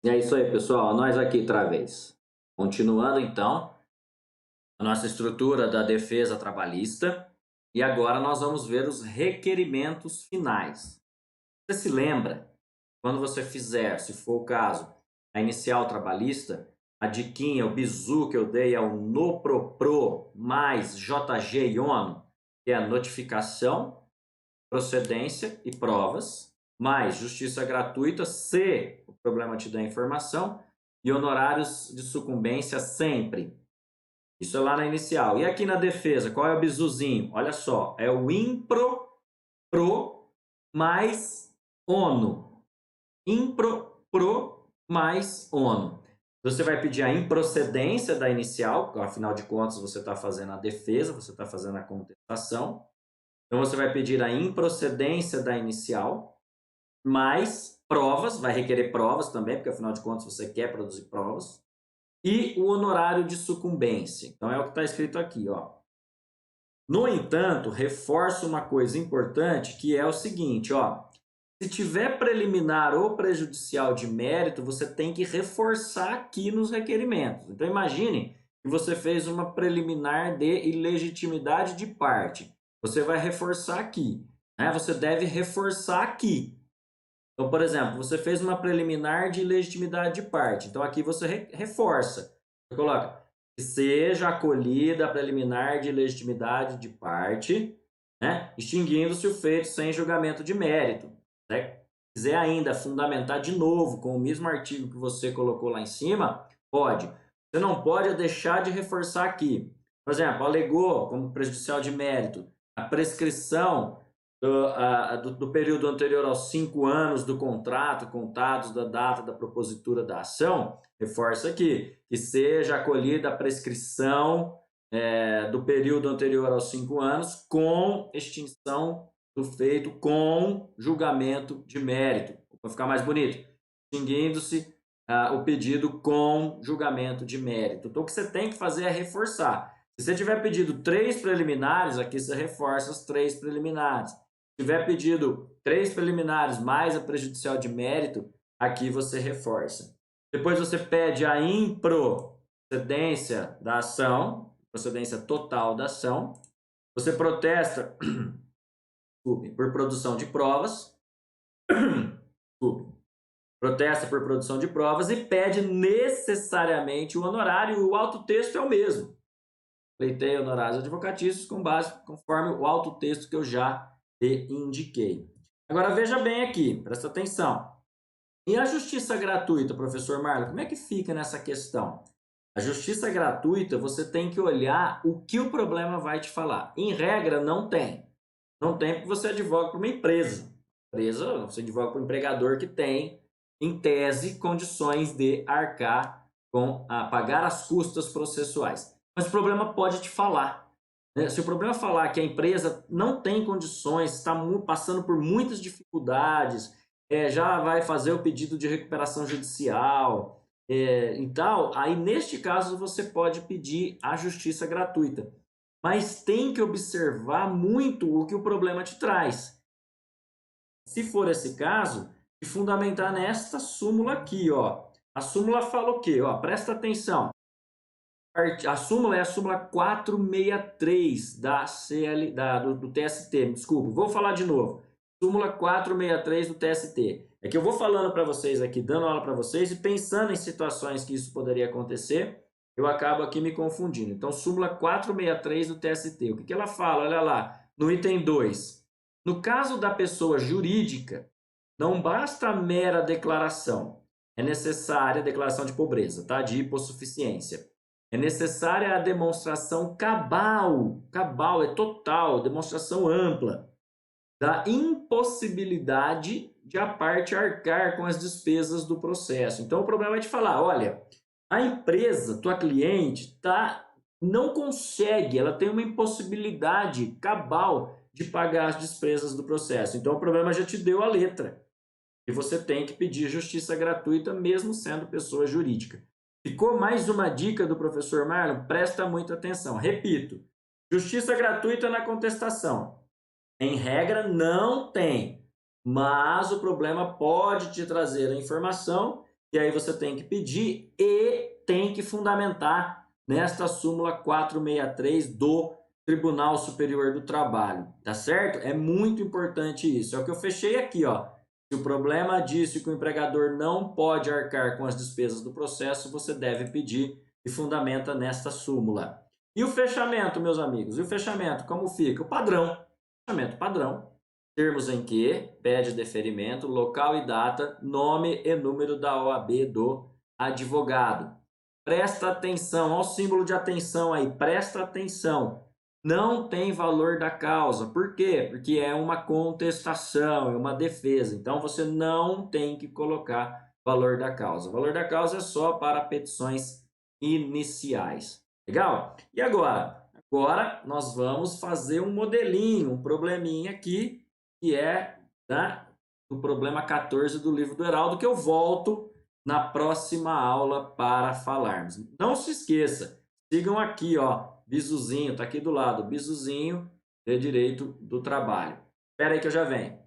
E é isso aí, pessoal. Nós aqui outra vez. Continuando então a nossa estrutura da defesa trabalhista. E agora nós vamos ver os requerimentos finais. Você se lembra, quando você fizer, se for o caso, a inicial trabalhista, a diquinha, o bizu que eu dei é o NOPROPRO mais JG e ONO, que é a notificação, procedência e provas, mais justiça gratuita, se o problema te der informação, e honorários de sucumbência sempre. Isso é lá na inicial. E aqui na defesa, qual é o bizuzinho? Olha só, é o IMPRO, PRO mais ONO. IMPRO, PRO mais ONO. Você vai pedir a improcedência da inicial, porque afinal de contas você está fazendo a defesa, você está fazendo a contestação. Então você vai pedir a improcedência da inicial, mais provas, vai requerer provas também, porque afinal de contas você quer produzir provas, e o honorário de sucumbência. Então é o que está escrito aqui, ó. No entanto, reforço uma coisa importante, que é o seguinte, ó. Se tiver preliminar ou prejudicial de mérito, você tem que reforçar aqui nos requerimentos. Então imagine que você fez uma preliminar de ilegitimidade de parte. Você vai reforçar aqui, né? Você deve reforçar aqui. Então, por exemplo, você fez uma preliminar de ilegitimidade de parte. Então, aqui você reforça. Você coloca que seja acolhida a preliminar de ilegitimidade de parte, né? Extinguindo-se o feito sem julgamento de mérito. Né? Se quiser ainda fundamentar de novo com o mesmo artigo que você colocou lá em cima, pode. Você não pode deixar de reforçar aqui. Por exemplo, alegou como prejudicial de mérito a prescrição do período anterior aos 5 anos do contrato, contados da data da propositura da ação, reforça aqui, que seja acolhida a prescrição do período anterior aos 5 anos com extinção do feito com julgamento de mérito. Para ficar mais bonito, extinguindo-se o pedido com julgamento de mérito. Então, o que você tem que fazer é reforçar. Se você tiver pedido 3 preliminares, aqui você reforça as 3 preliminares. Se tiver pedido 3 preliminares mais a prejudicial de mérito, aqui você reforça. Depois você pede a improcedência da ação, procedência total da ação. Você protesta por produção de provas. Protesta por produção de provas e pede necessariamente o honorário. O alto texto é o mesmo. Pleiteia honorários advocatícios com base conforme o alto texto que eu já indiquei. Agora veja bem aqui, presta atenção. E a justiça gratuita, professor Marlon, como é que fica nessa questão? A justiça gratuita, você tem que olhar o que o problema vai te falar. Em regra, não tem. Não tem porque você advoga para uma empresa. Empresa, você advoga para um empregador que tem, em tese, condições de arcar com pagar as custas processuais. Mas o problema pode te falar. Né? Se o problema falar que a empresa não tem condições, está passando por muitas dificuldades, já vai fazer o pedido de recuperação judicial e tal, aí neste caso você pode pedir a justiça gratuita. Mas tem que observar muito o que o problema te traz. Se for esse caso, e fundamentar nesta súmula aqui, ó. A súmula fala o quê? Ó, presta atenção. A súmula é a súmula 463 do TST. Desculpa, vou falar de novo. Súmula 463 do TST. É que eu vou falando para vocês aqui, dando aula para vocês e pensando em situações que isso poderia acontecer, eu acabo aqui me confundindo. Então, súmula 463 do TST. O que ela fala? Olha lá, no item 2. No caso da pessoa jurídica, não basta a mera declaração. É necessária a declaração de pobreza, tá? De hipossuficiência. É necessária a demonstração cabal é total, demonstração ampla, da impossibilidade de a parte arcar com as despesas do processo. Então, o problema é de falar, olha, a empresa, tua cliente, não consegue, ela tem uma impossibilidade cabal de pagar as despesas do processo. Então, o problema já te deu a letra. E você tem que pedir justiça gratuita, mesmo sendo pessoa jurídica. Ficou mais uma dica do professor Marlon? Presta muita atenção. Repito, justiça gratuita na contestação. Em regra, não tem. Mas o problema pode te trazer a informação E aí você tem que pedir e tem que fundamentar nesta súmula 463 do Tribunal Superior do Trabalho, tá certo? É muito importante isso. É o que eu fechei aqui, ó. Se o problema disse que o empregador não pode arcar com as despesas do processo, você deve pedir e fundamenta nesta súmula. E o fechamento, meus amigos? E o fechamento, como fica? O padrão. Fechamento padrão. Termos em que pede deferimento, local e data, nome e número da OAB do advogado. Presta atenção, ao símbolo de atenção aí, presta atenção. Não tem valor da causa. Por quê? Porque é uma contestação, é uma defesa. Então você não tem que colocar valor da causa. O valor da causa é só para petições iniciais. Legal? E agora? Agora nós vamos fazer um modelinho, um probleminha aqui, que é, tá, o problema 14 do livro do Heraldo, que eu volto na próxima aula para falarmos. Não se esqueça, sigam aqui, ó, Bizuzinho, tá aqui do lado, Bizuzinho de Direito do Trabalho. Espera aí que eu já venho.